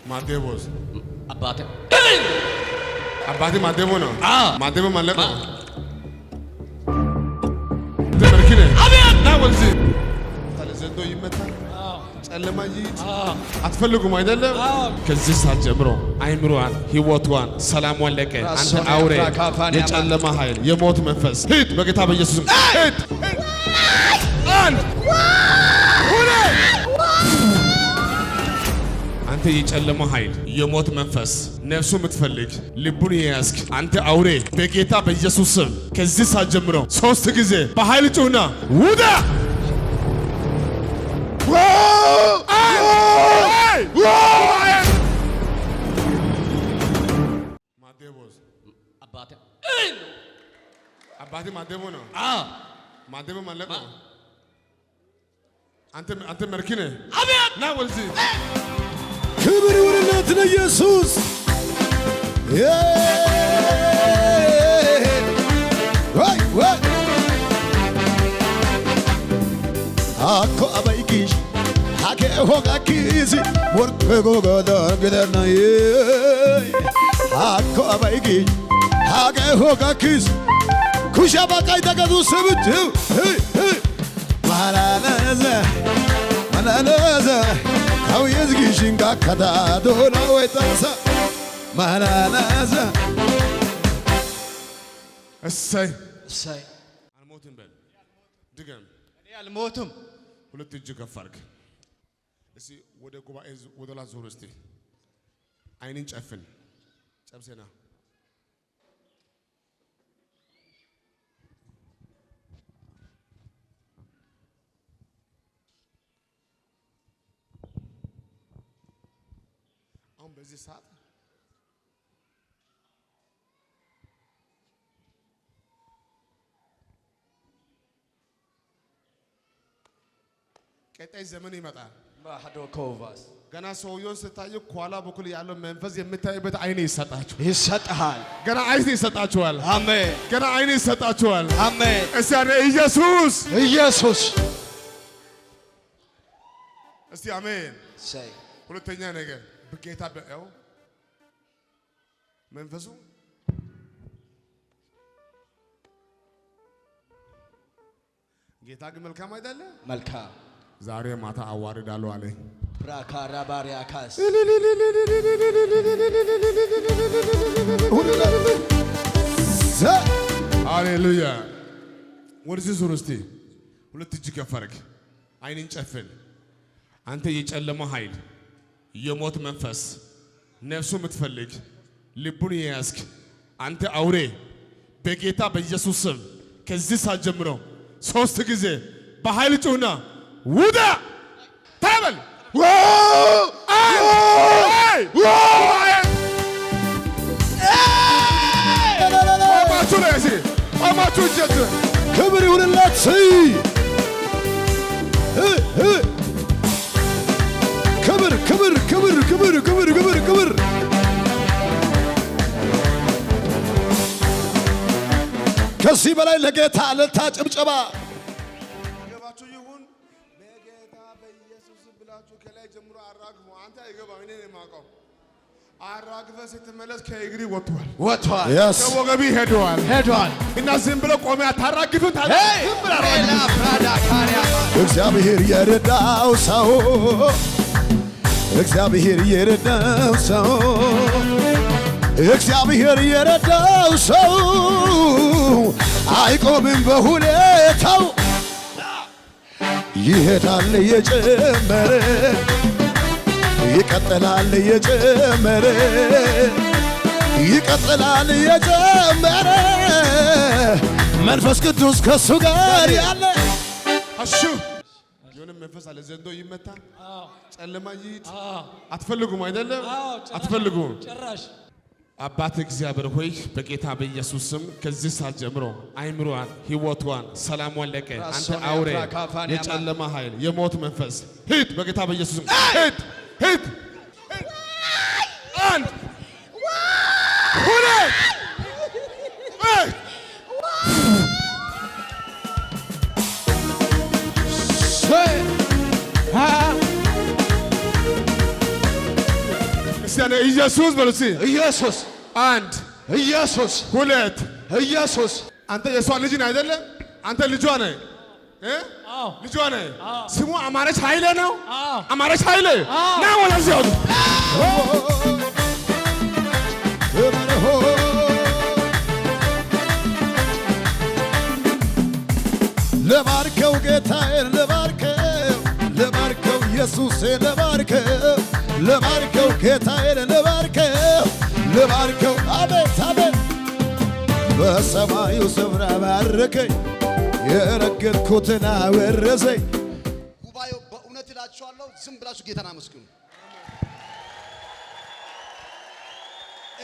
ማቴዎስ አባቴ ማቴዎ ነው። ማቴዎ ማለት ነው። አቤት ና ወልዚ ዘንዶ ይመታል። ጨለማ ይይዝ አትፈልጉም አይደለም? ከዚህ ሰዓት ጀምሮ አይምሮዋን፣ ህይወቷን፣ ሰላሟን ለቀ። አንተ አውሬ፣ የጨለማ ኃይል፣ የሞት መንፈስ ሂድ በጌታ በኢየሱስ ስም ሂድ። አንድ ሁለት አንተ የጨለማ ኃይል፣ የሞት መንፈስ ነፍሱ የምትፈልግ ልቡን የያዝክ አንተ አውሬ በጌታ በኢየሱስ ስም ከዚህ ሰዓት ጀምሮ 3 ጊዜ በኃይል ጩና ውጣ። አባቴ ማቴዎ ነው። ማቴዎ ማለት ነው። አንተ መርኪ ነህ። ና ወልዚ ክብር ይሁንለት ለኢየሱስ። አኮ አባይኪሽ ሃኬ ሆጋኪስ ወርቅ ጎጎዳ ገደና አኮ አባይኪሽ ሃኬ ሆጋኪስ ኩሻ ባቃይ ተገዱ ሰብት ማላላዛ ማላላዛ ካው የዝጊሽን ጋካታ ዶና ወይጣሳ ማላላዛ እሰይ እሰይ አልሞትም በል ድገም። እኔ አልሞትም። ሁለት እጅ ከፍ አድርግ እስቲ። ወደ ጉባኤ ወደ ላይ ዞር እስቲ። አይንን ጨፍን ጨብሴና አሁን በዚህ ሰዓት ቀጣይ ዘመን ይመጣል። ማሐዶኮቫስ ገና ሰውየውን ስታዩ ከኋላ በኩል ያለው መንፈስ የምታዩበት አይን ይሰጣችሁ ይሰጣል። ገና አይን ይሰጣችኋል። አሜን። ገና አይን ይሰጣችኋል። አሜን። እስቲ ኢየሱስ ኢየሱስ እስቲ አሜን። እሰይ ሁለተኛ ነገር በጌታ በእው መንፈሱ ጌታ ግን መልካም አይደለ? መልካም ዛሬ ማታ አዋርዳለሁ አለ። ራካራባሪያካስ ሃሌሉያ። ወደዚህ ዙር እስቲ። ሁለት እጅ ከፍ አድርግ። አይንን ጨፍን። አንተ የጨለማ ኃይል፣ የሞት መንፈስ ነፍሱ የምትፈልግ ልቡን የያዝክ አንተ አውሬ በጌታ በኢየሱስ ስም ከዚህ ሰዓት ጀምሮ 3 ጊዜ በኃይል ጩና ውጣ ተበል። ክብር ይሁንለት። ክብር ክብር ክብር ክብር ክብር ክብር ክብር ከዚህ በላይ ለጌታ እልልታ ጭብጨባ ገባችሁ ይሁን። በጌታ በኢየሱስ ብላችሁ ከላይ ጀምሮ አራግፉ። አንተ አይገባም፣ እኔ ነኝ የማውቀው። አራግፈህ ስትመለስ ከእግሪ ወጥቷል፣ ከወገቢ ሄዷል እና ዝም ብለህ ቆመህ አታራግፍም። እግዚአብሔር የረዳው ሰው እግዚአብሔር የረዳው ሰው እግዚአብሔር የረዳው ሰው አይቆምም በሁኔታው ይሄዳል እየጨመረ ይቀጥላል እየጨመረ ይቀጥላል እየጨመረ መንፈስ ቅዱስ ከሱ ጋር ያለ አሹ የሆነ መንፈስ አለ። ዘንዶ ይመታል፣ ጨለማ ይሂድ። አትፈልጉም አይደለም? አትፈልጉም ጭራሽ። አባት እግዚአብሔር ሆይ በጌታ በኢየሱስ ስም ከዚህ ሰዓት ጀምሮ አይምሮዋን፣ ህይወቷን፣ ሰላሟን ለቀ። አንተ አውሬ የጨለማ ኃይል፣ የሞት መንፈስ ሂድ በጌታ በኢየሱስ ስም ሂድ ሂድ። አንድ ሁለት እስቲ ኢየሱስ በሉ እስቲ ኢየሱስ አንድ ኢየሱስ ሁለት ኢየሱስ አንተ የሷ ልጅ ነህ አይደለ? አንተ ልጇ ነህ ልጇ ነህ። ስሙ አማረች ኃይሌ ነው። አማረች ኃይሌ ና ወደዚህ አውጡ። ለባርከው ጌታዬን ለባርከው ኢየሱሴን ለባርከው ጌታዬን ለባርከው አቤት አቤት በሰማዩ ስፍራ ባረከኝ የረገጥኩትን አወረሰኝ። ጉባኤው በእውነት እላችኋለሁ ዝም ብላችሁ ጌታን አመስግኑ።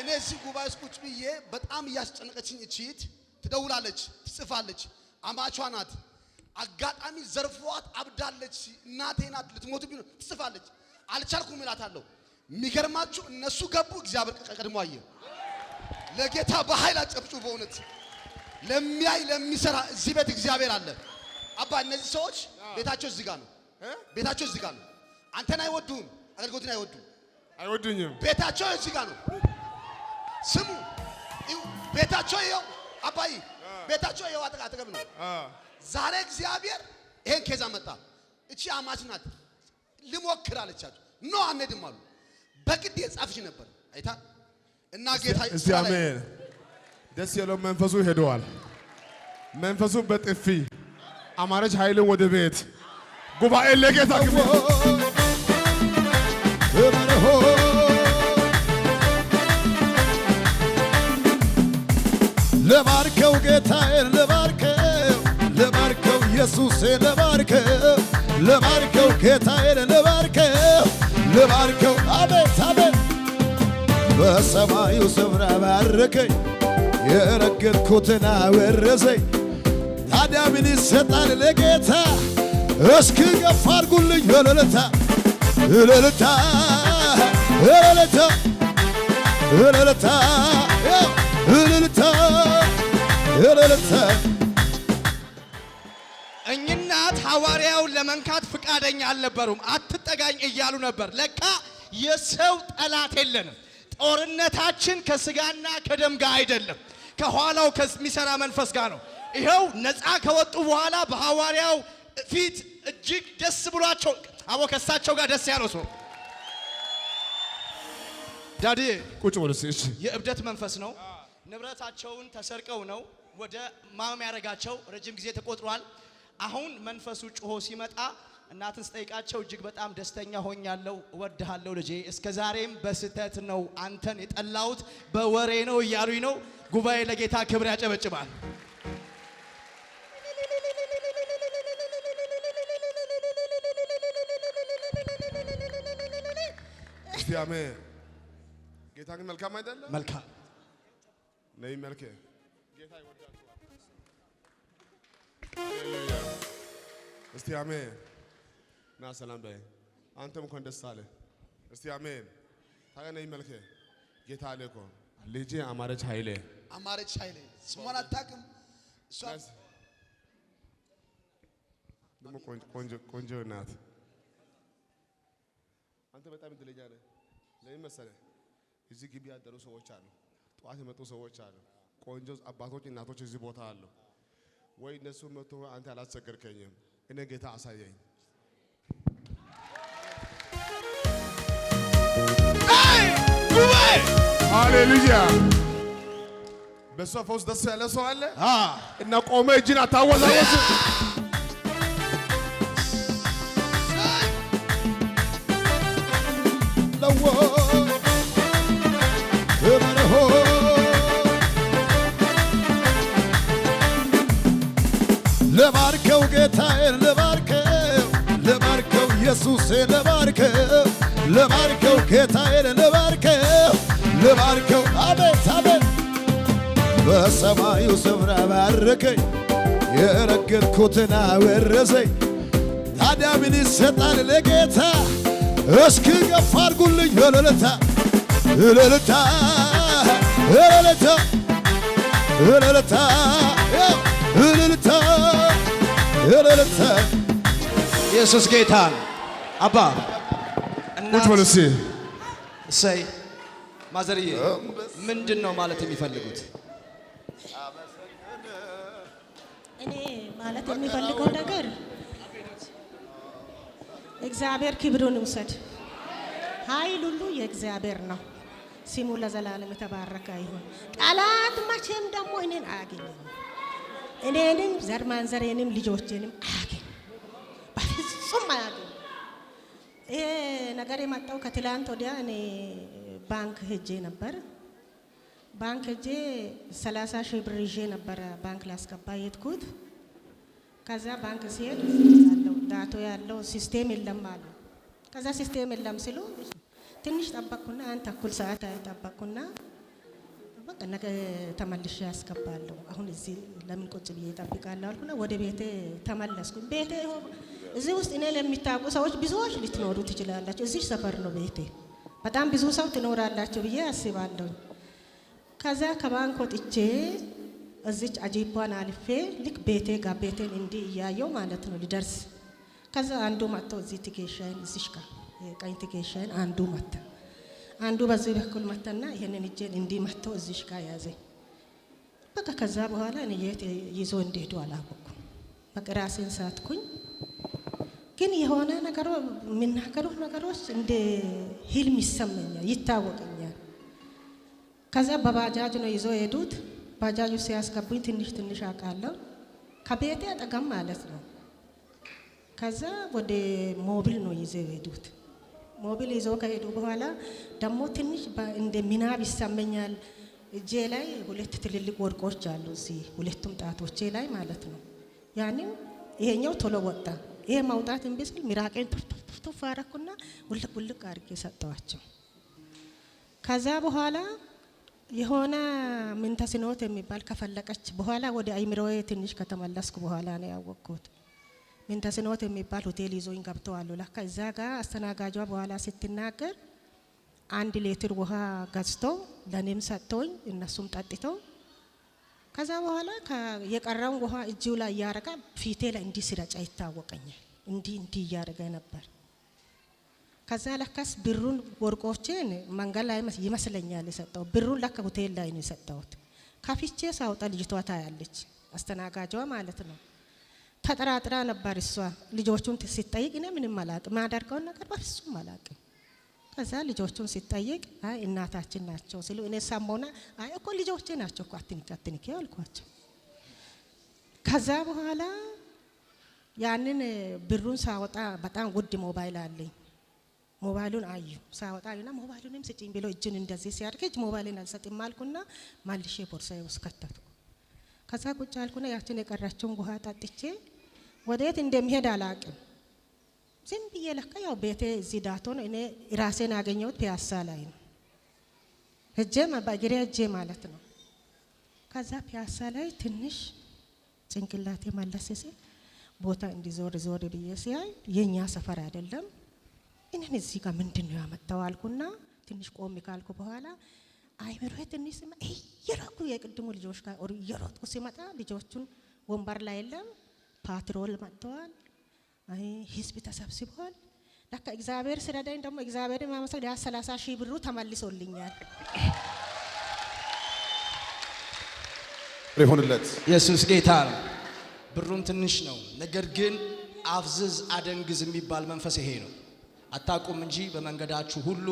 እኔ እዚህ ጉባኤ ውስጥ ቁጭ ብዬ በጣም እያስጨነቀችኝ እቺት ትደውላለች፣ ትጽፋለች። አማቿ ናት። አጋጣሚ ዘርፏት አብዳለች። እናቴ ናት ልትሞት ቢሆን ትጽፋለች። አልቻልኩም እላታለሁ። የሚገርማችሁ እነሱ ገቡ፣ እግዚአብሔር ቀድሞ አየ። ለጌታ በኃይል አጨብጩ። በእውነት ለሚያይ ለሚሰራ እዚህ ቤት እግዚአብሔር አለ። አባ እነዚህ ሰዎች ቤታቸው እዚህ ጋር ነው። ቤታቸው እዚህ ጋር ነው። አንተን አይወዱም፣ አገልግሎትን አይወዱኝም። ቤታቸው እዚህ ጋር ነው። ስሙ ቤታቸው ይኸው አባይ ቤታቸው ይኸው አጠገብ ነው። ዛሬ እግዚአብሔር ይሄን ኬዛ መጣ። እቺ አማች ናት። ልሞክር አለቻቸው። ኖ አንሄድም አሉ። በግድ የጻፍሽ ነበር አይታ እና ጌታ እስቲ አሜን። ደስ ያለው መንፈሱ ሄደዋል። መንፈሱ በጥፊ አማረች ኃይልን ወደ ቤት ጉባኤ ለጌታ ክብር ለባርከው ጌታዬን ለባርከው ኢየሱሴን ለባርከው ጌታዬን ለባርከው አቤት አቤት በሰማዩ ስፍራ ባረከኝ የረገጥኩትን አወረሰኝ። ታዲያ ምን ይሰጣል ለጌታ? እስኪ ገፋ አድርጉልኝ እልልታ እልልታ እልልታ እልልታ እልልታ እልልታ። እኝናት ሐዋርያውን ለመንካት ፍቃደኛ አልነበሩም። አትጠጋኝ እያሉ ነበር። ለካ የሰው ጠላት የለንም። ጦርነታችን ከስጋና ከደም ጋር አይደለም፣ ከኋላው ከሚሰራ መንፈስ ጋር ነው። ይኸው ነፃ ከወጡ በኋላ በሐዋርያው ፊት እጅግ ደስ ብሏቸው አቦ ከሳቸው ጋር ደስ ያለው ሰው ዳዲ ቁጭ ብሎ እሺ፣ የእብደት መንፈስ ነው። ንብረታቸውን ተሰርቀው ነው ወደ ማም ያረጋቸው ረጅም ጊዜ ተቆጥሯል። አሁን መንፈሱ ጮሆ ሲመጣ እናትን ስጠይቃቸው እጅግ በጣም ደስተኛ ሆኛለሁ፣ እወድሃለሁ ልጄ፣ እስከ ዛሬም በስተት ነው አንተን የጠላሁት በወሬ ነው እያሉኝ ነው። ጉባኤ ለጌታ ክብር ያጨበጭባል። እስቲ አሜን። ጌታ ግን መልካም አይደለም? መልካም ነይ መልከ ጌታ ይወዳችኋል። እስቲ አሜን። ና ሰላም በይ። አንተም እንኳን ደስ አለ። እስቲ አሜን። ታዲያ ነይ መልከ ጌታ አለ እኮ ልጄ አማረች ኃይሌ ስሟን አታውቅም እሷ ደግሞ ቆንጆ ናት። አንተ በጣም እድለኛ ነህ። ለምን መሰለህ? እዚህ ግቢ ያደሩ ሰዎች አሉ፣ ጠዋት የመጡ ሰዎች አሉ፣ ቆንጆ አባቶች እናቶች እዚህ ቦታ አሉ። ወይ እነሱ መጥቶ አንተ አላስቸገርከኝም፣ እኔ ጌታ አሳየኝ። ሃሌሉያ። በሷ ፈውስ ደስ ያለ ሰው አለ እና ቆመ እጅን አታወዛወዝ። ለባርከው ጌታዬን ለባርከው ኢየሱሴን ለባርከው ጌታዬን ለባርከው አቤት አቤት በሰማዩ ስፍራ ባረከኝ የረገጥኩትን አወረሰኝ። ታዲያ ምን ይሰጣል ለጌታ? እስኪ ገፋ አድርጉልኝ እልልታ እልልታ እልልታ እልልታ እልልታ እልልታ። ኢየሱስ ጌታ አባ ቁጭ በል እስኪ። እሰይ ማዘርዬ ምንድነው ማለት የሚፈልጉት? እኔ ማለት የሚፈልገው ነገር እግዚአብሔር ክብሩን ይውሰድ። ኃይል ሁሉ የእግዚአብሔር ነው። ስሙ ለዘላለም የተባረከ ይሁን። ጠላት መቼም ደግሞ እኔን አያገኝም። እኔንም ዘር ማንዘሬንም ልጆቼንም አያገኝ፣ በፍጹም አያገኝ። ይሄ ነገር የመጣው ከትላንት ወዲያ እኔ ባንክ ሄጄ ነበር። ባንክ ሄጄ 30 ሺህ ብር ይዤ ነበረ ባንክ ላስገባ የሄድኩት። ከዛ ባንክ ሲሄድ ያለው ዳቶ ያለው ሲስቴም የለም አሉ። ከዛ ሲስቴም የለም ሲሉ ትንሽ ጠበቅኩና አንድ ተኩል ሰዓት ጠበቅኩና በቃ ነገ ተመልሼ ያስገባለሁ፣ አሁን እዚህ ለምን ቁጭ ብዬ እጠብቃለሁ አልኩና ወደ ቤቴ ተመለስኩ። ቤቴ እዚህ ውስጥ እኔ ለሚታወቁ ሰዎች ብዙዎች ልትኖሩ ትችላላችሁ። እዚህ ሰፈር ነው ቤቴ፣ በጣም ብዙ ሰው ትኖራላችሁ ብዬ አስባለሁ። ከዛ ከባንክ ወጥቼ እዚች አጂባን አልፌ ልክ ቤቴ ጋር ቤቴን እንዲህ እያየው ማለት ነው ልደርስ። ከዛ አንዱ መጥቶ እዚህ ትኬሻን እዚሽ ጋር ቀኝ ትኬሻን አንዱ በዚህ በኩል መጣና ይሄንን እጄን እንዲህ መጥቶ እዚሽ ጋር ያዘኝ። በቃ ከዛ በኋላ እኔ የት ይዞ እንደሄዱ አላወኩም። በቃ ራሴን ሳትኩኝ። ግን የሆነ ነገር የሚናገሩት ነገሮች እንደ ህልም ይሰማኛል፣ ይታወቀኛል። ከዛ በባጃጅ ነው ይዞ ሄዱት። ባጃጁ ሲያስገቡኝ ትንሽ አውቃለሁ፣ ከቤቴ አጠገም ማለት ነው። ከዛ ወደ ሞቢል ነው ይዘው ሄዱት። ሞቢል ይዘው ከሄዱ በኋላ ደግሞ ትንሽ እንደ ምናብ ይሰማኛል። እጄ ላይ 2 ትልልቅ ወርቆች አሉ፣ እዚህ 2ቱም ጣቶቼ ላይ ማለት ነው። ያንን ይሄኛው ቶሎ ወጣ። ይሄ ማውጣት እምቢ ሲል ሚራቄን ቱፍ አደረኩና ውልቅ አድርጌ ሰጠዋቸው። ከዛ በኋላ የሆነ ምንተስኖት የሚባል ከፈለቀች በኋላ ወደ አይምሮዬ ትንሽ ከተመለስኩ በኋላ ነው ያወቅኩት። ምንተስኖት የሚባል ሆቴል ይዞኝ ገብተዋል። ለካ እዛ ጋር አስተናጋጇ በኋላ ስትናገር 1 ሊትር ውሃ ገዝቶ ለኔም ሰጥቶኝ እነሱም ጠጥተው ከዛ በኋላ የቀረውን ውሃ እጅው ላይ ያረጋ ፊቴ ላይ እንዲህ ሲረጫ ይታወቀኛል። እንዲህ ያረጋ ነበር። ከዛ ለካስ ብሩን ወርቆቼን መንገድ ላይ ይመስለኛል የሰጠው። ብሩን ለካ ሆቴል ላይ ነው የሰጠሁት። ካፊቼ ሳውጣ ልጅቷ ታያለች፣ አስተናጋጇ ማለት ነው። ተጠራጥራ ነበር እሷ። ልጆቹን ሲጠይቅ እኔ ምንም አላቅም፣ ማደርገውን ነገር በፍጹም አላቅም። ከዛ ልጆቹን ሲጠይቅ አይ እናታችን ናቸው ሲሉ እኔ ሰሞና አይ እኮ ልጆቼ ናቸው እኮ አትንኪ አልኳቸው። ከዛ በኋላ ያንን ብሩን ሳወጣ በጣም ውድ ሞባይል አለኝ። ሞባይሉን አዩ ሳወጣና ሞባይሉንም ስጪኝ ብሎ እጅን እንደዚህ ሲያርገጅ ሞባይልን አልሰጥም አልኩና ማልሼ ቦርሳዬ ውስጥ ከተትኩ። ከዛ ቁጭ አልኩና ያችን የቀረችውን ውሃ ጠጥቼ ወዴት እንደሚሄድ አላቅም። ዝም ብዬ ለካ ያው ቤቴ እዚህ ዳቶ ነው። እኔ ራሴን ያገኘሁት ፒያሳ ላይ ነው። በእግሬ ሄጄ ማለት ነው። ከዛ ፒያሳ ላይ ትንሽ ጭንቅላቴ መለስ ሲል ቦታ እንዲዞር ብዬ ሲያይ የኛ ሰፈር አይደለም። እኔን እዚህ ጋር ምንድነው ያመጣው አልኩና ትንሽ ቆም ካልኩ በኋላ አይምሮዬ ትንሽ እየሮጥኩ የቅድሙ ልጆች ጋር እየሮጥኩ ሲመጣ ልጆቹን ወንበር ላይ የለም፣ ፓትሮል መጥተዋል፣ ህዝብ ተሰብስቧል። ለካ እግዚአብሔር ስለዳኝ ደግሞ እግዚአብሔርን ማመስገን ያ 30 ሺህ ብሩ ተመልሶልኛል። ይሁንለት። ኢየሱስ ጌታ ነው። ብሩም ትንሽ ነው፣ ነገር ግን አፍዝዝ አደንግዝ የሚባል መንፈስ ይሄ ነው። አታቁም እንጂ በመንገዳችሁ ሁሉ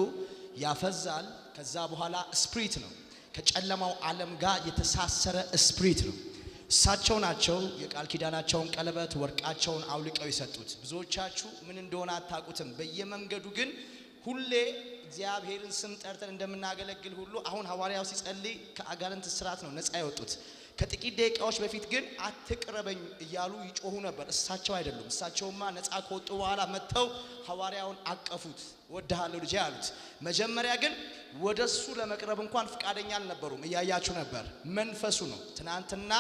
ያፈዛል። ከዛ በኋላ ስፕሪት ነው፣ ከጨለማው ዓለም ጋር የተሳሰረ ስፕሪት ነው። እሳቸው ናቸው የቃል ኪዳናቸውን ቀለበት ወርቃቸውን አውልቀው የሰጡት። ብዙዎቻችሁ ምን እንደሆነ አታቁትም። በየመንገዱ ግን ሁሌ እግዚአብሔርን ስም ጠርተን እንደምናገለግል ሁሉ አሁን ሐዋርያው ሲጸልይ ከአጋንንት እስራት ነው ነፃ ያወጡት። ከጥቂት ደቂቃዎች በፊት ግን አትቅረበኝ እያሉ ይጮሁ ነበር። እሳቸው አይደሉም። እሳቸውማ ነፃ ከወጡ በኋላ መጥተው ሐዋርያውን አቀፉት፣ ወድሃለሁ ልጄ አሉት። መጀመሪያ ግን ወደሱ ለመቅረብ እንኳን ፍቃደኛ አልነበሩም። እያያችሁ ነበር። መንፈሱ ነው ትናንትና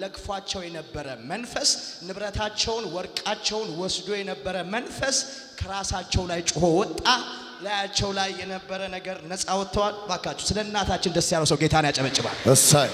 ለክፏቸው የነበረ መንፈስ፣ ንብረታቸውን ወርቃቸውን ወስዶ የነበረ መንፈስ ከራሳቸው ላይ ጮሆ ወጣ። ላያቸው ላይ የነበረ ነገር ነፃ ወጥተዋል። ባካችሁ ስለ እናታችን ደስ ያለው ሰው ጌታን ያጨበጭባል። እሰይ